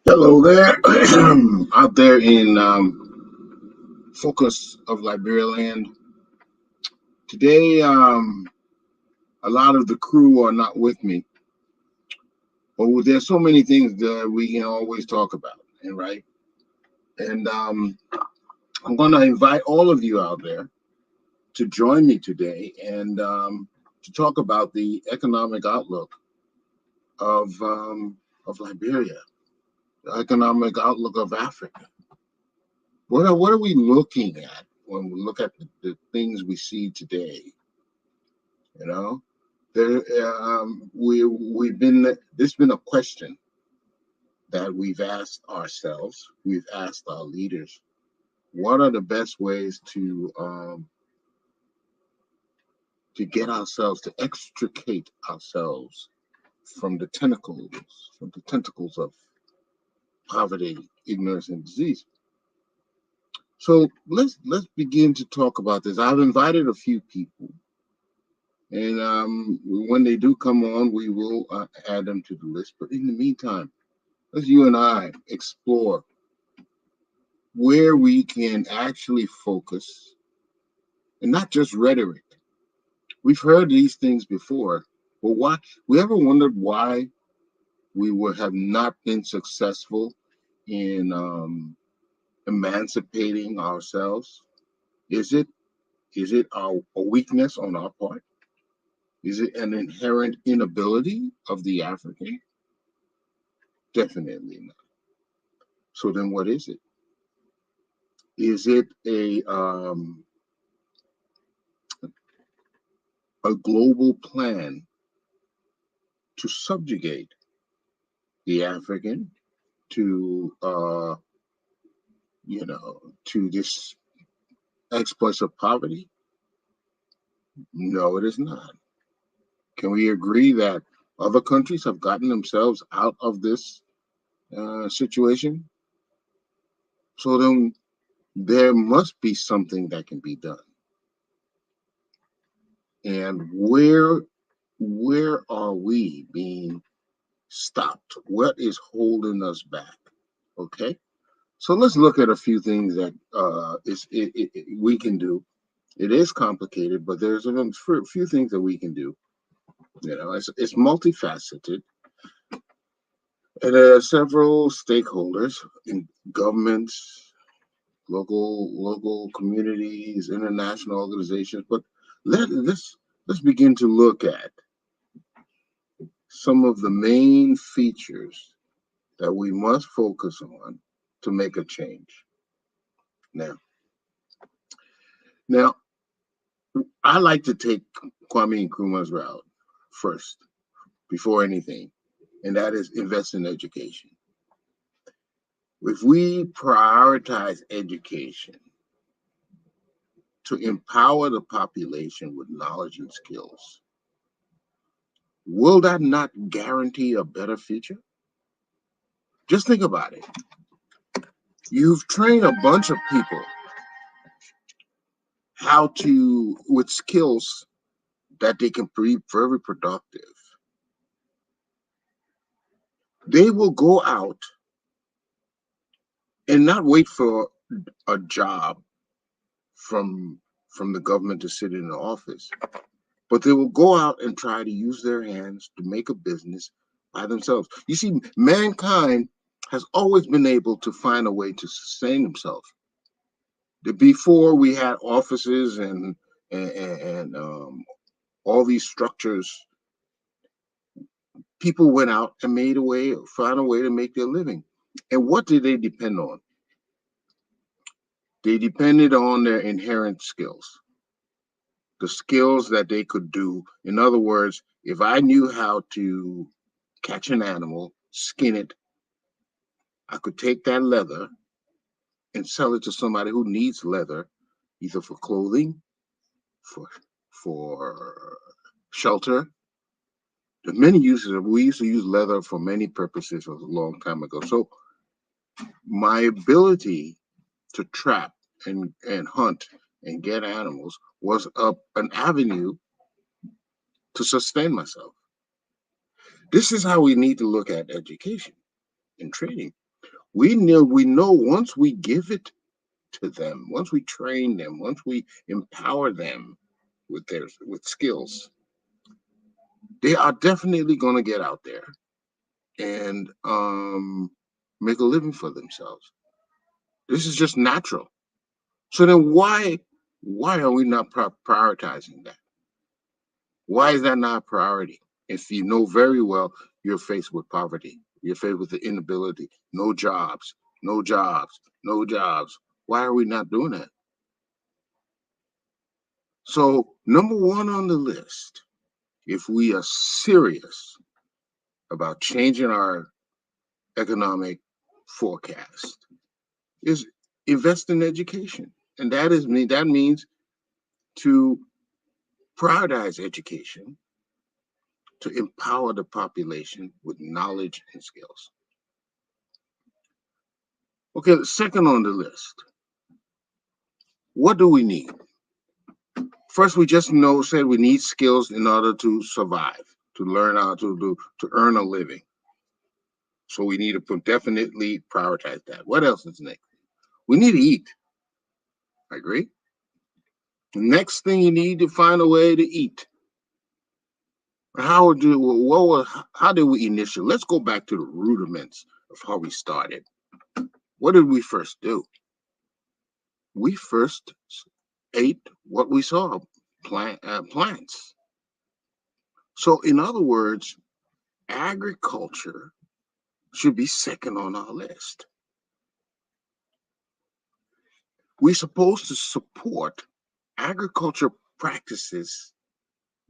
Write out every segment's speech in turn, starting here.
Hello there, out there in focus of Liberia land. Today, a lot of the crew are not with me, but there's so many things that we can always talk about, and right? And I'm going to invite all of you out there to join me today and to talk about the economic outlook of Liberia, the economic outlook of Africa. What are we looking at when we look at the things we see today? You know, we've been, this has been a question that we've asked ourselves. We've asked our leaders, what are the best ways to get ourselves, to extricate ourselves from the tentacles of poverty, ignorance, and disease. So let's begin to talk about this. I've invited a few people, and when they do come on, we will add them to the list. But in the meantime, let's you and I explore where we can actually focus, and not just rhetoric. We've heard these things before, but why? We ever wondered why we have not been successful in emancipating ourselves? Is it a weakness on our part? Is it an inherent inability of the African? Definitely not. So then what is it? Is it a global plan to subjugate the African to to this exploits of poverty? No, it is not. Can we agree that other countries have gotten themselves out of this situation? So then there must be something that can be done. And where are we being stopped? What is holding us back? Okay, so let's look at a few things that we can do. It is complicated, but there's a few things that we can do. You know, it's multifaceted, and there are several stakeholders in governments, local communities, international organizations. But let's begin to look at some of the main features that we must focus on to make a change. Now, I like to take Kwame Nkrumah's route first, before anything, and that is invest in education. If we prioritize education to empower the population with knowledge and skills, will that not guarantee a better future? Just think about it. You've trained a bunch of people how to, with skills that they can be very productive. They will go out and not wait for a job from from the government to sit in the office, but they will go out and try to use their hands to make a business by themselves. You see, mankind has always been able to find a way to sustain themselves. Before we had offices and all these structures, people went out and made a way, found a way to make their living. And what did they depend on? They depended on their inherent skills, the skills that they could do. In other words, if I knew how to catch an animal, skin it, I could take that leather and sell it to somebody who needs leather, either for clothing, for for shelter. There's many uses. We used to use leather for many purposes a long time ago. So my ability to trap and hunt and get animals was an avenue to sustain myself. This is how we need to look at education and training. We know once we give it to them, once we train them, once we empower them with skills, they are definitely going to get out there and make a living for themselves. This is just natural. So then why are we not prioritizing that? Why is that not a priority? If you know very well you're faced with poverty, you're faced with the inability, no jobs, no jobs, no jobs. Why are we not doing that? So, number one on the list, if we are serious about changing our economic forecast, is invest in education. And that means to prioritize education to empower the population with knowledge and skills. Okay, the second on the list, what do we need? First, we just said we need skills in order to survive, to learn how to earn a living. So we need to definitely prioritize that. What else is next? We need to eat. I agree. The next thing, you need to find a way to eat. How did we initially? Let's go back to the rudiments of how we started. What did we first do? We first ate what we saw, plants. So, in other words, agriculture should be second on our list. We're supposed to support agriculture practices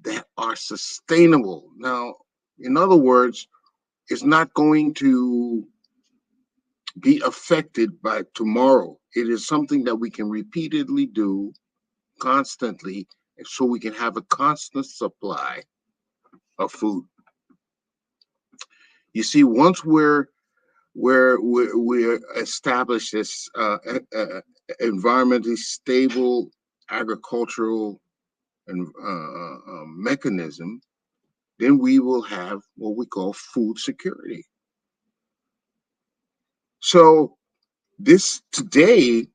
that are sustainable. Now, in other words, it's not going to be affected by tomorrow. It is something that we can repeatedly do constantly so we can have a constant supply of food. You see, once we're established this environmentally stable agricultural and mechanism, then we will have what we call food security. So today,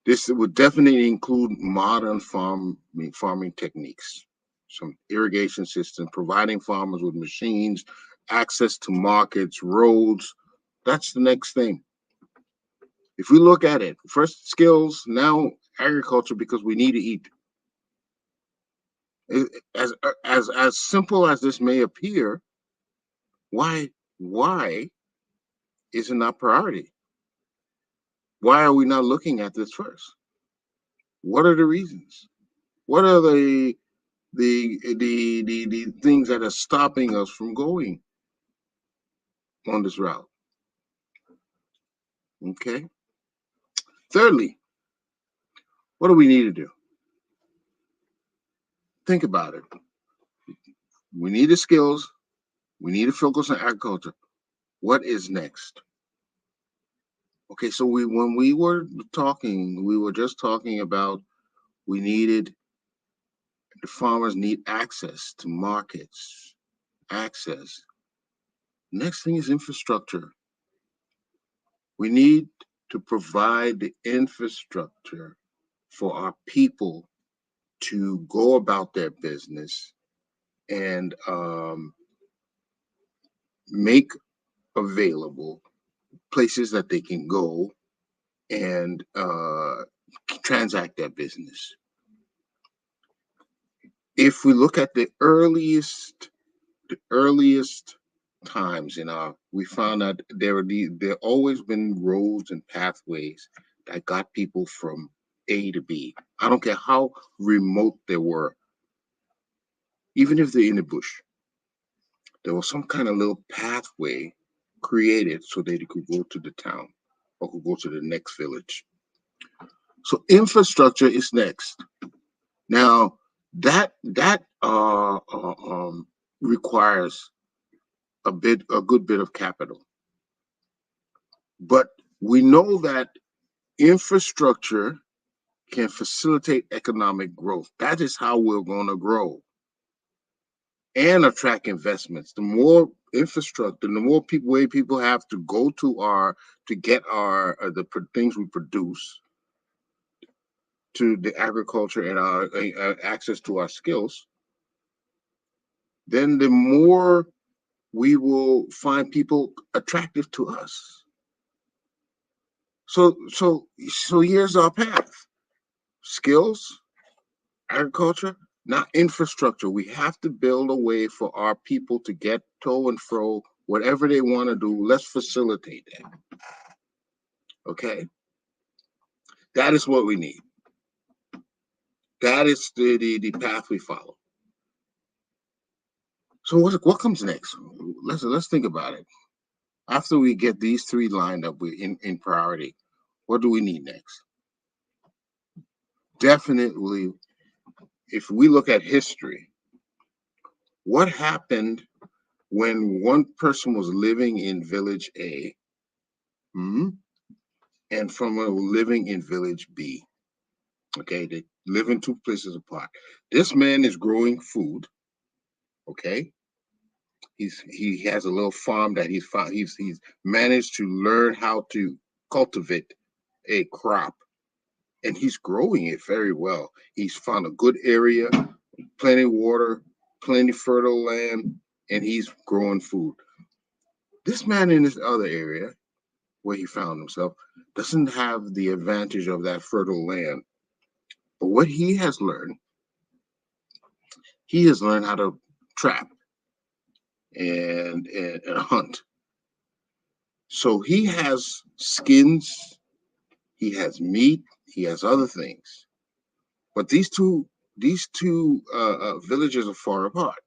this would definitely include modern farming techniques, some irrigation system, providing farmers with machines, access to markets, roads. That's the next thing. If we look at it, first skills, now agriculture, because we need to eat. As simple as this may appear, why is it not priority? Why are we not looking at this first? What are the reasons? What are the things that are stopping us from going on this route? Okay. Thirdly, what do we need to do? Think about it. We need the skills. We need to focus on agriculture. What is next? Okay, so when we were talking, we were just talking about we needed the farmers need access to markets, access. Next thing is infrastructure. We need to provide the infrastructure for our people to go about their business and make available places that they can go and transact their business. If we look at the earliest times in our, we found that there always been roads and pathways that got people from A to B. I don't care how remote they were, even if they're in the bush, there was some kind of little pathway created so they could go to the town or could go to the next village. So infrastructure is next. Now that requires a good bit of capital, but we know that infrastructure can facilitate economic growth. That is how we're going to grow and attract investments. The more infrastructure, the more people have to go to get the things we produce, to the agriculture and our access to our skills, then the more we will find people attractive to us. So here's our path: skills, agriculture, not infrastructure. We have to build a way for our people to get to and fro, whatever they want to do. Let's facilitate that. Okay, that is what we need. That is the path we follow. So what comes next? Let's think about it. After we get these three lined up in priority, what do we need next? Definitely, if we look at history, what happened when one person was living in village A, and from living in village B? Okay, they live in two places apart. This man is growing food. Okay, he has a little farm that he's found. He's managed to learn how to cultivate a crop, and he's growing it very well. He's found a good area, plenty of water, plenty fertile land, and he's growing food. This man in this other area where he found himself doesn't have the advantage of that fertile land. But what he has learned how to trap and hunt. So he has skins, he has meat, he has other things. But these two villages are far apart.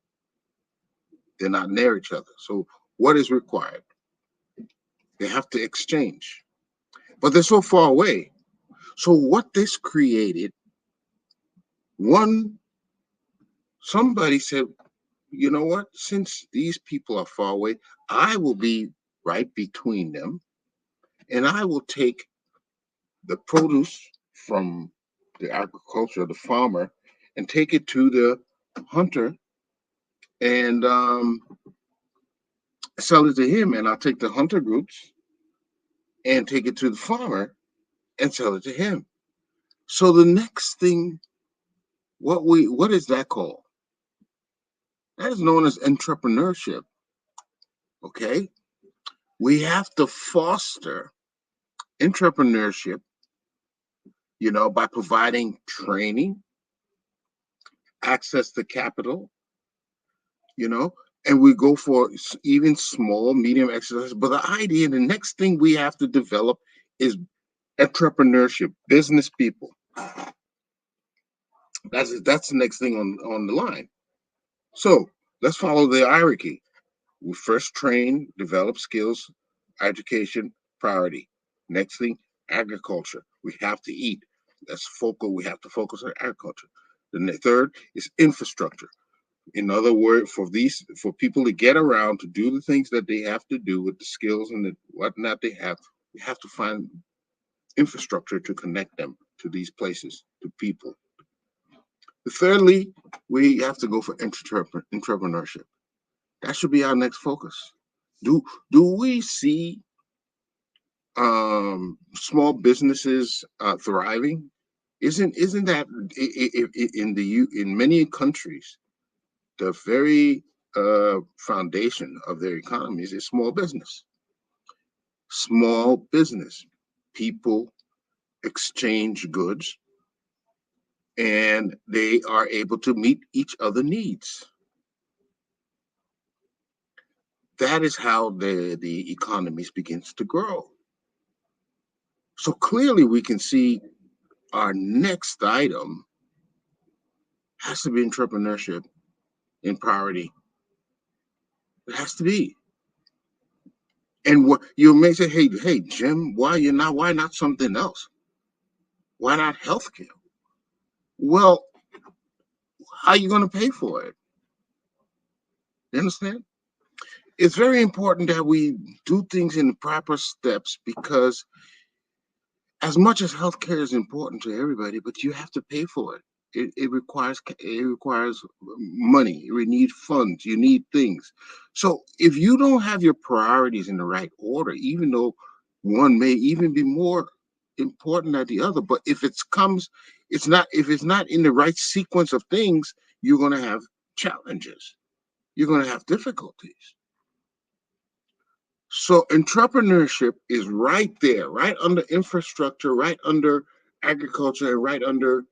They're not near each other. So what is required? They have to exchange, but they're so far away. So what this created, one somebody said, you know what? Since these people are far away, I will be right between them, and I will take the produce from the agriculture, the farmer, and take it to the hunter and sell it to him. And I'll take the hunter groups and take it to the farmer and sell it to him. So the next thing, what is that called? That is known as entrepreneurship. Okay, we have to foster entrepreneurship, by providing training, access to capital, you know, and we go for even small, medium exercises. But the idea, the next thing we have to develop is entrepreneurship, business people. That's the next thing on the line. So let's follow the hierarchy. We first train, develop skills, education, priority. Next thing, agriculture. We have to eat. That's focal. We have to focus on agriculture. The third is infrastructure. In other words, for people to get around to do the things that they have to do with the skills and the whatnot they have, we have to find infrastructure to connect them to these places, to people. Thirdly, we have to go for entrepreneurship. That should be our next focus. Do we see small businesses thriving? Isn't that in many countries the very foundation of their economies is small business. Small business. People exchange goods and they are able to meet each other needs. That is how the economies begins to grow. So clearly we can see our next item has to be entrepreneurship in priority. It has to be. And what you may say, hey, Jim, why not something else? Why not healthcare? Well, how are you going to pay for it? You understand? It's very important that we do things in the proper steps because as much as healthcare is important to everybody, but you have to pay for it. It requires money. You need funds. You need things. So if you don't have your priorities in the right order, even though one may even be more important than the other, but if it's not in the right sequence of things, you're going to have challenges. You're going to have difficulties. So entrepreneurship is right there, right under infrastructure, right under agriculture, and right under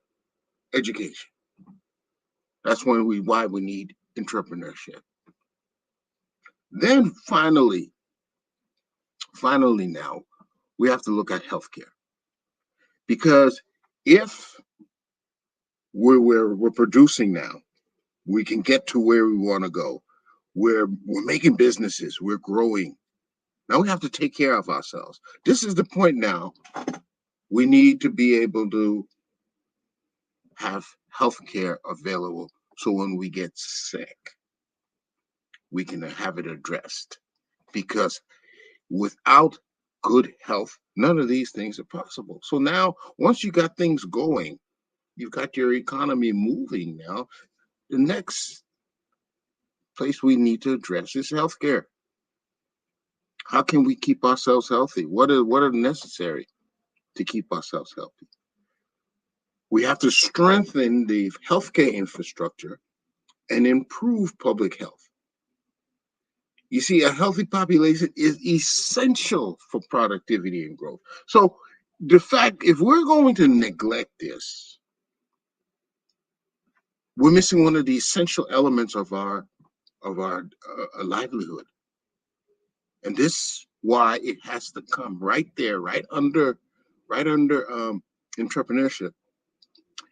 education. That's why we need entrepreneurship. Then finally now, we have to look at healthcare. Because if we're producing now, we can get to where we want to go. We're making businesses, we're growing. Now we have to take care of ourselves. This is the point now. We need to be able to have health care available so when we get sick, we can have it addressed. Because without good health, none of these things are possible. So now, once you got things going, you've got your economy moving now, the next place we need to address is healthcare. How can we keep ourselves healthy? What are necessary to keep ourselves healthy? We have to strengthen the healthcare infrastructure and improve public health. You see, a healthy population is essential for productivity and growth. So, the fact, if we're going to neglect this, we're missing one of the essential elements of our livelihood, and this why it has to come right there, right under entrepreneurship.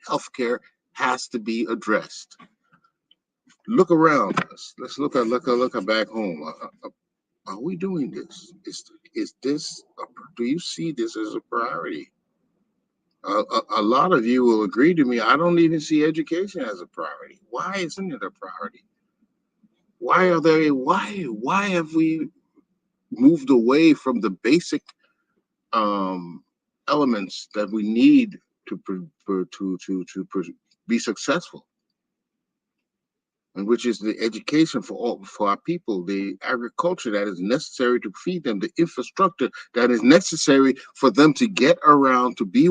Healthcare has to be addressed. Look around us. Let's look at back home. Are we doing this? Is this? Do you see this as a priority? A lot of you will agree to me. I don't even see education as a priority. Why isn't it a priority? Why are there? Why have we moved away from the basic um, elements that we need to be successful? And which is the education for our people, the agriculture that is necessary to feed them, the infrastructure that is necessary for them to get around, to be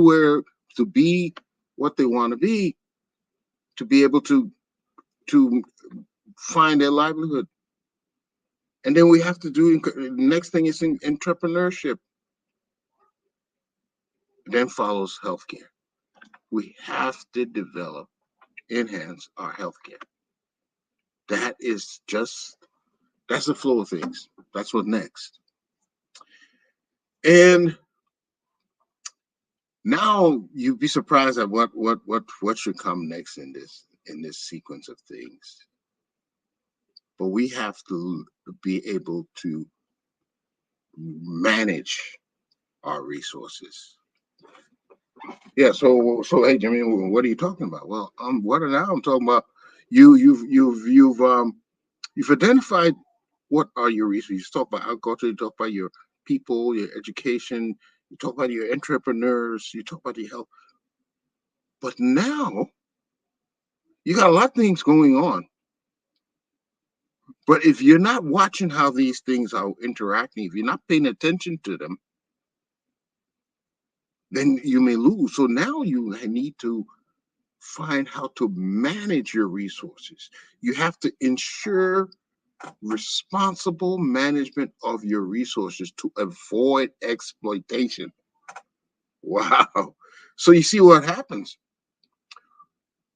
what they want to be able to find their livelihood. And then we have to do the next thing is in entrepreneurship. Then follows healthcare. We have to enhance our healthcare. That is just that's the flow of things. That's what next. And now you'd be surprised at what should come next in this sequence of things. But we have to be able to manage our resources. Yeah. So hey, Jimmy, what are you talking about? Well, what are now I'm talking about? You've identified what are your resources. You talk about agriculture. You talk about your people, your education. You talk about your entrepreneurs. You talk about your health. But now you got a lot of things going on. But if you're not watching how these things are interacting, if you're not paying attention to them, then you may lose. So now you need to find how to manage your resources. You have to ensure responsible management of your resources to avoid exploitation. Wow. So you see what happens.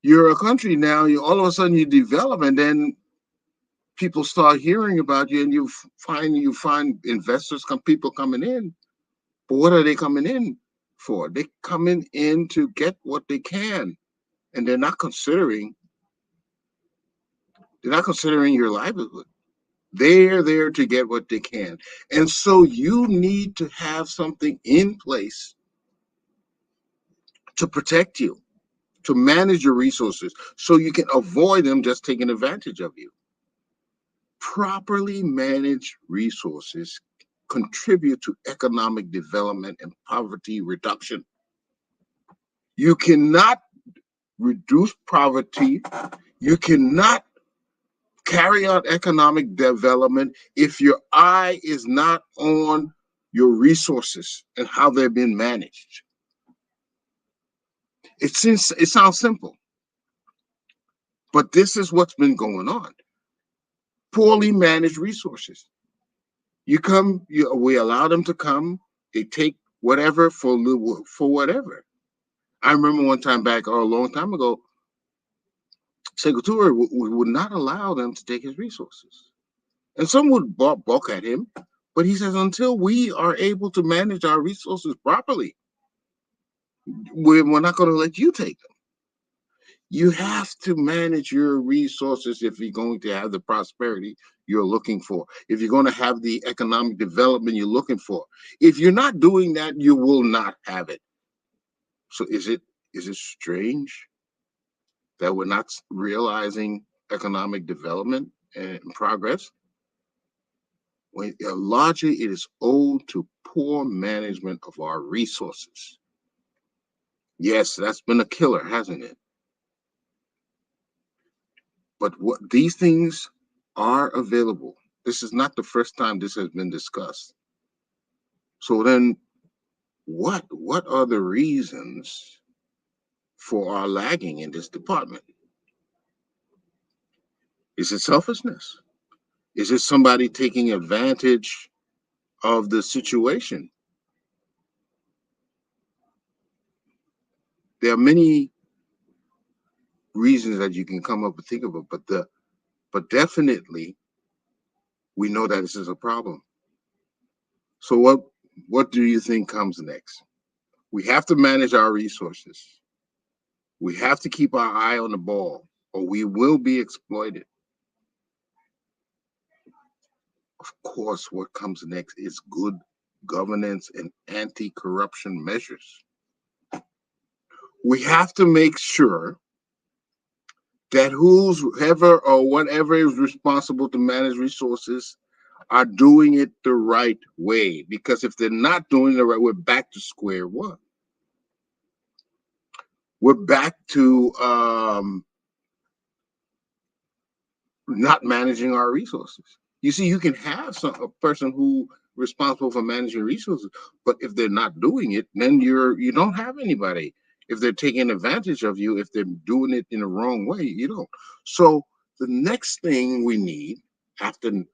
You're a country now, you all of a sudden you develop, and then people start hearing about you, and you find investors, people coming in. But what are they coming in for? They coming in to get what they can, and they're not considering your livelihood. They're there to get what they can. And so you need to have something in place to protect you, to manage your resources, so you can avoid them just taking advantage of you. Properly managed resources contribute to economic development and poverty reduction. You cannot reduce poverty. You cannot carry out economic development if your eye is not on your resources and how they're being managed. It sounds simple, but this is what's been going on. Poorly managed resources. We allow them to come. They take whatever for whatever. I remember one time back, or a long time ago, Segatura would not allow them to take his resources. And some would balk at him, but he says, until we are able to manage our resources properly, we're not going to let you take them. You have to manage your resources if you're going to have the prosperity you're looking for, if you're going to have the economic development you're looking for. If you're not doing that, you will not have it. So is it strange that we're not realizing economic development and progress? When largely it is owed to poor management of our resources. Yes, that's been a killer, hasn't it? But what these things are available. This is not the first time this has been discussed. So then what are the reasons for our lagging in this department? Is it selfishness? Is it somebody taking advantage of the situation? There are many reasons that you can come up and think of it, but definitely we know that this is a problem. So what do you think comes next? We have to manage our resources. We have to keep our eye on the ball, or we will be exploited. Of course, what comes next is good governance and anti-corruption measures. We have to make sure that whoever or whatever is responsible to manage resources are doing it the right way. Because if they're not doing it the right, we're back to square one. We're back to not managing our resources. You see, you can have a person who responsible for managing resources, but if they're not doing it, then you don't have anybody. If they're taking advantage of you, if they're doing it in the wrong way, you don't. So the next thing we need after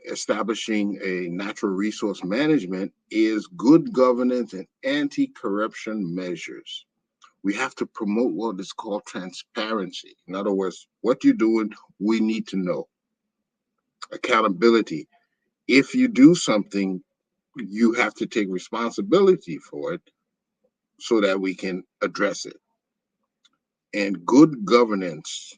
establishing a natural resource management is good governance and anti-corruption measures. We have to promote what is called transparency. In other words, what you're doing, we need to know. Accountability. If you do something, you have to take responsibility for it so that we can address it. And good governance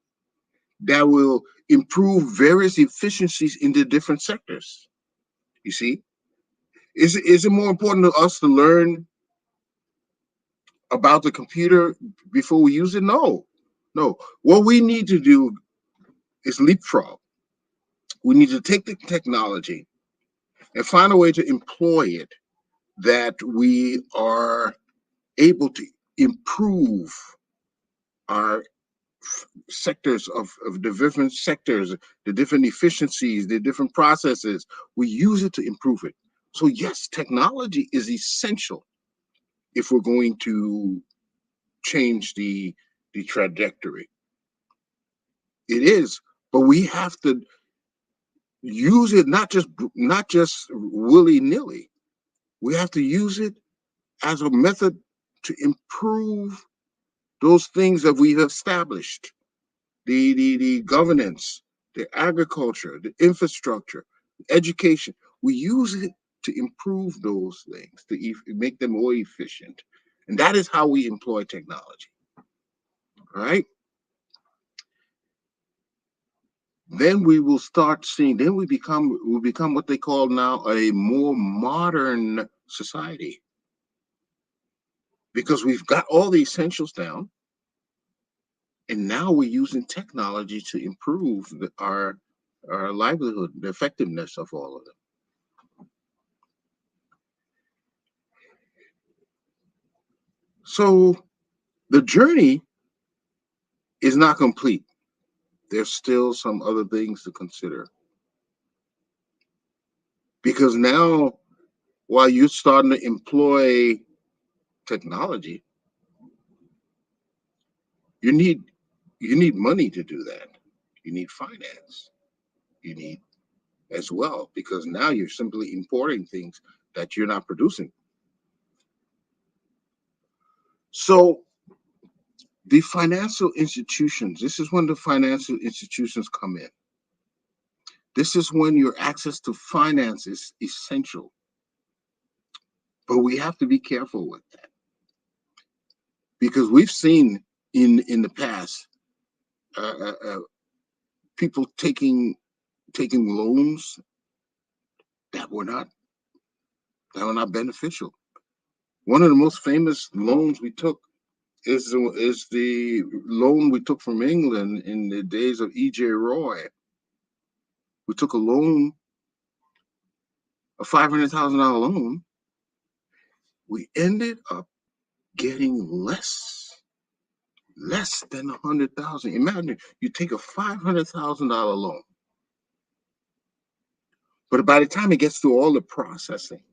that will improve various efficiencies in the different sectors. You see, is it more important to us to learn about the computer before we use it? No, no. What we need to do is leapfrog. We need to take the technology and find a way to employ it that we are able to improve our sectors of the different sectors, the different efficiencies, the different processes. We use it to improve it. So yes, technology is essential if we're going to change the trajectory. It is, but we have to use it not just willy-nilly. We have to use it as a method to improve those things that we've established, the governance, the agriculture, the infrastructure, education. We use it to improve those things, to make them more efficient. And that is how we employ technology. Right? Then we will start seeing, then we become what they call now a more modern society, because we've got all the essentials down, and now we're using technology to improve our livelihood, the effectiveness of all of them. So the journey is not complete. There's still some other things to consider, because now, while you're starting to employ technology, you need you need money to do that. You need finance. You need as well, because now you're simply importing things that you're not producing. So the financial institutions, this is when the financial institutions come in. This is when your access to finance is essential. But we have to be careful with that, because we've seen in the past, uh, uh, uh, people taking loans that were not beneficial. One of the most famous loans we took is the loan we took from England in the days of E.J. Roy. We took a loan, a $500,000 loan. We ended up getting less than 100,000. Imagine you take a $500,000 loan, but by the time it gets through all the processing,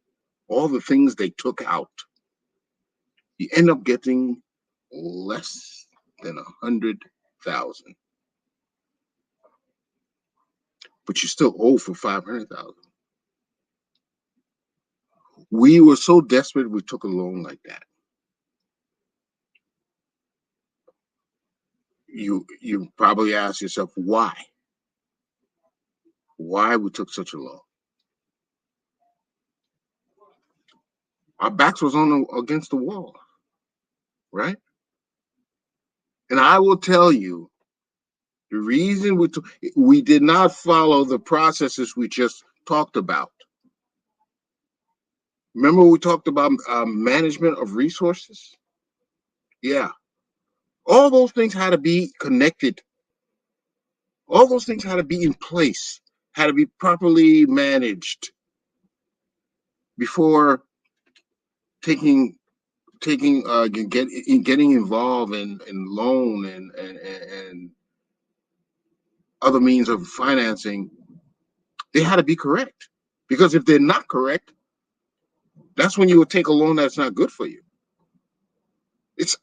all the things they took out, you end up getting less than 100,000, but you still owe for 500,000. We were so desperate, we took a loan like that. You probably ask yourself why we took such a loan. Our backs was against the wall, right? And I will tell you, the reason we did not follow the processes we just talked about. Remember we talked about management of resources? Yeah. All those things had to be connected. All those things had to be in place, had to be properly managed before taking getting involved in loan and other means of financing. They had to be correct, because if they're not correct, that's when you would take a loan that's not good for you. It's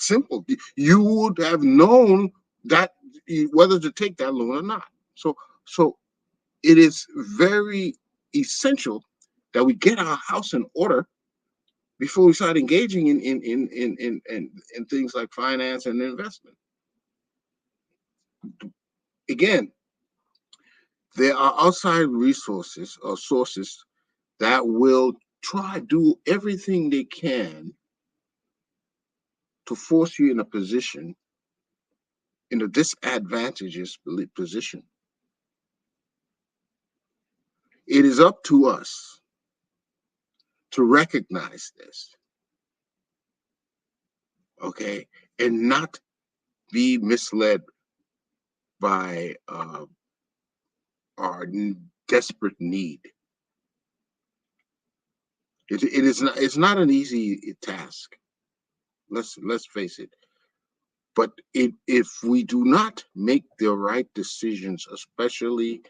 simple. You would have known that whether to take that loan or not. So it is very essential that we get our house in order before we start engaging in things like finance and investment. Again, there are outside resources or sources that will try do everything they can to force you in a position in a disadvantageous position. It is up to us to recognize this, okay, and not be misled by our desperate need. It is not. It's not an easy task. Let's face it. But if we do not make the right decisions, especially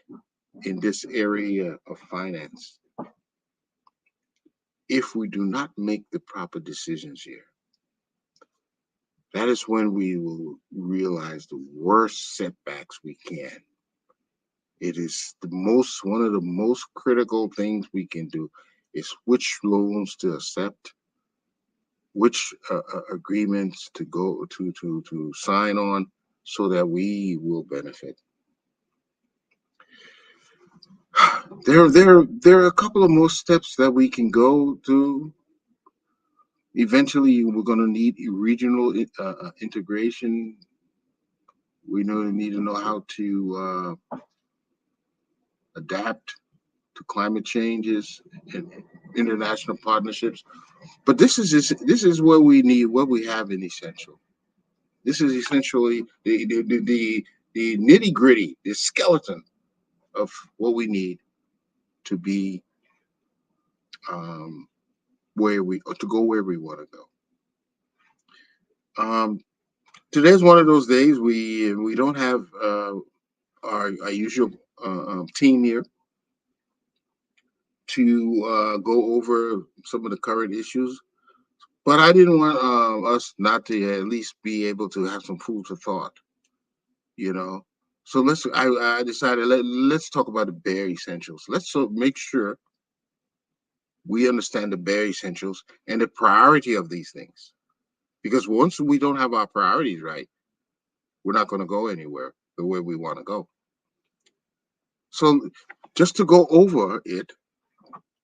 in this area of finance, if we do not make the proper decisions here, that is when we will realize the worst setbacks we can. It is one of the most critical things we can do is which loans to accept, which agreements to go to sign on, so that we will benefit. There are a couple of more steps that we can go to. Eventually, we're going to need regional integration. We need to know how to adapt to climate changes and international partnerships. But this is what we have in essential. This is essentially the nitty gritty, the skeleton of what we need to be to go where we want to go. Today's one of those days we don't have our usual team here to go over some of the current issues, but I didn't want us not to at least be able to have some food for thought, you know. So I decided let's talk about the bare essentials. Let's make sure we understand the bare essentials and the priority of these things. Because once we don't have our priorities right, we're not going to go anywhere the way we want to go. So just to go over it,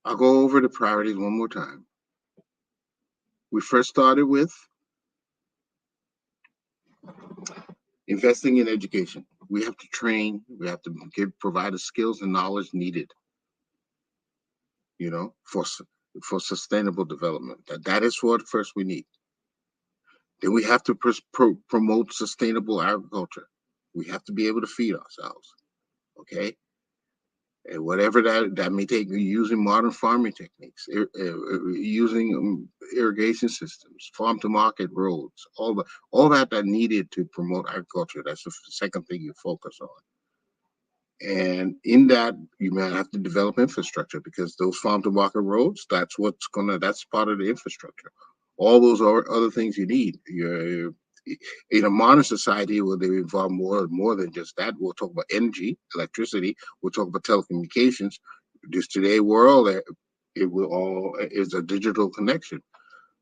I'll go over the priorities one more time. We first started with investing in education. We have to train, we have to provide the skills and knowledge needed, for sustainable development. That is what first we need. Then we have to promote sustainable agriculture. We have to be able to feed ourselves, okay? And whatever that may take, using modern farming techniques, using irrigation systems, farm to market roads, all that needed to promote agriculture. That's the second thing you focus on. And in that, you may have to develop infrastructure, because those farm to market roads, that's part of the infrastructure. All those other things you need. You're in a modern society where they involve more than just that. We'll talk about energy, electricity. We'll talk about telecommunications. This today world, it will all is a digital connection.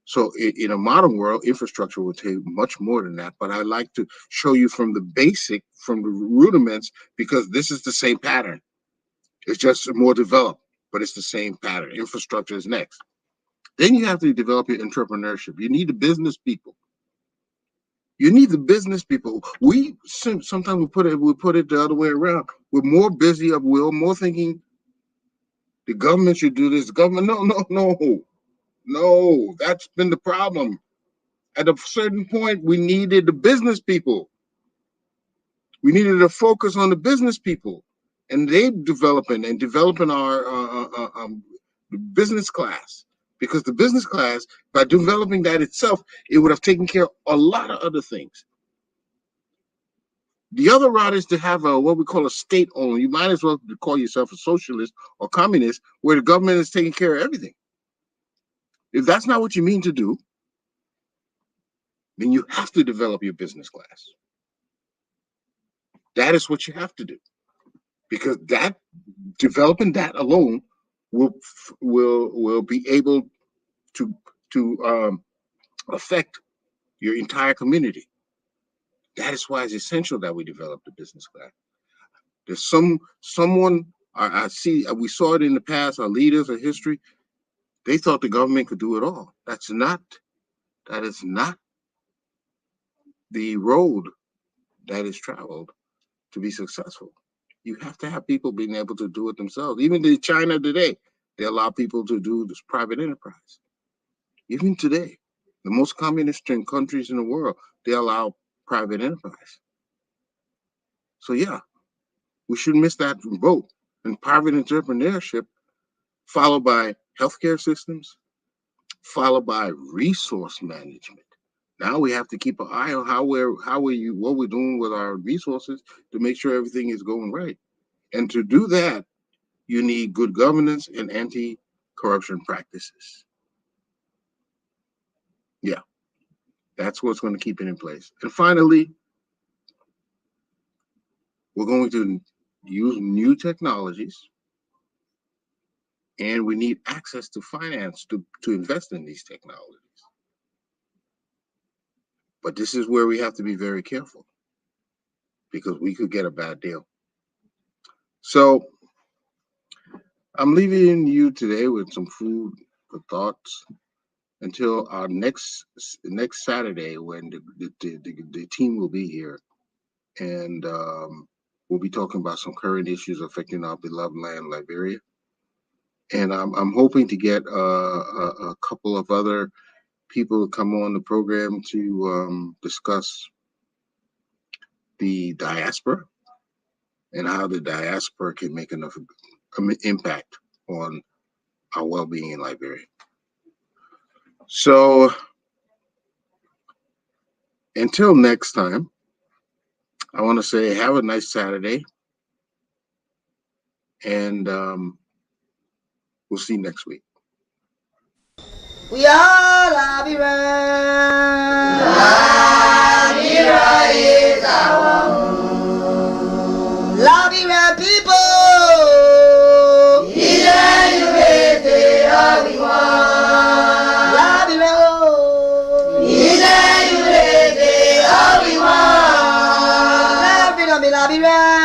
So in a modern world, infrastructure will take much more than that. But I like to show you from the rudiments, because this is the same pattern. It's just more developed, but it's the same pattern. Infrastructure is next. Then you have to develop your entrepreneurship. You need the business people. You need the business people. We sometimes we put it the other way around. We're more busy of will, more thinking the government should do this. The government, no. That's been the problem. At a certain point, we needed the business people. We needed to focus on the business people, and they developing our business class. Because the business class, by developing that itself, it would have taken care of a lot of other things. The other route is to have what we call a state-owned. You might as well call yourself a socialist or communist, where the government is taking care of everything. If that's not what you mean to do, then you have to develop your business class. That is what you have to do, because developing that alone will be able to affect your entire community. That is why it's essential that we develop the business class. There's someone I see. We saw it in the past. Our leaders of history, they thought the government could do it all. That is not the road that is traveled to be successful. You have to have people being able to do it themselves. Even in China today, they allow people to do this private enterprise. Even today, the most communist countries in the world, they allow private enterprise. So yeah, we shouldn't miss that boat. And private entrepreneurship, followed by healthcare systems, followed by resource management. Now we have to keep an eye on what we're doing with our resources to make sure everything is going right. And to do that, you need good governance and anti-corruption practices. Yeah, that's what's going to keep it in place. And finally, we're going to use new technologies, and we need access to finance to invest in these technologies. But this is where we have to be very careful because we could get a bad deal. So I'm leaving you today with some food for thoughts until our next Saturday when the team will be here, and we'll be talking about some current issues affecting our beloved land, Liberia. And I'm hoping to get a couple of other people to come on the program to discuss the diaspora and how the diaspora can make enough impact on our well-being in Liberia. So until next time, I want to say have a nice Saturday, and we'll see you next week. We are Liberia. Liberia is our home. Liberia people. Liberia.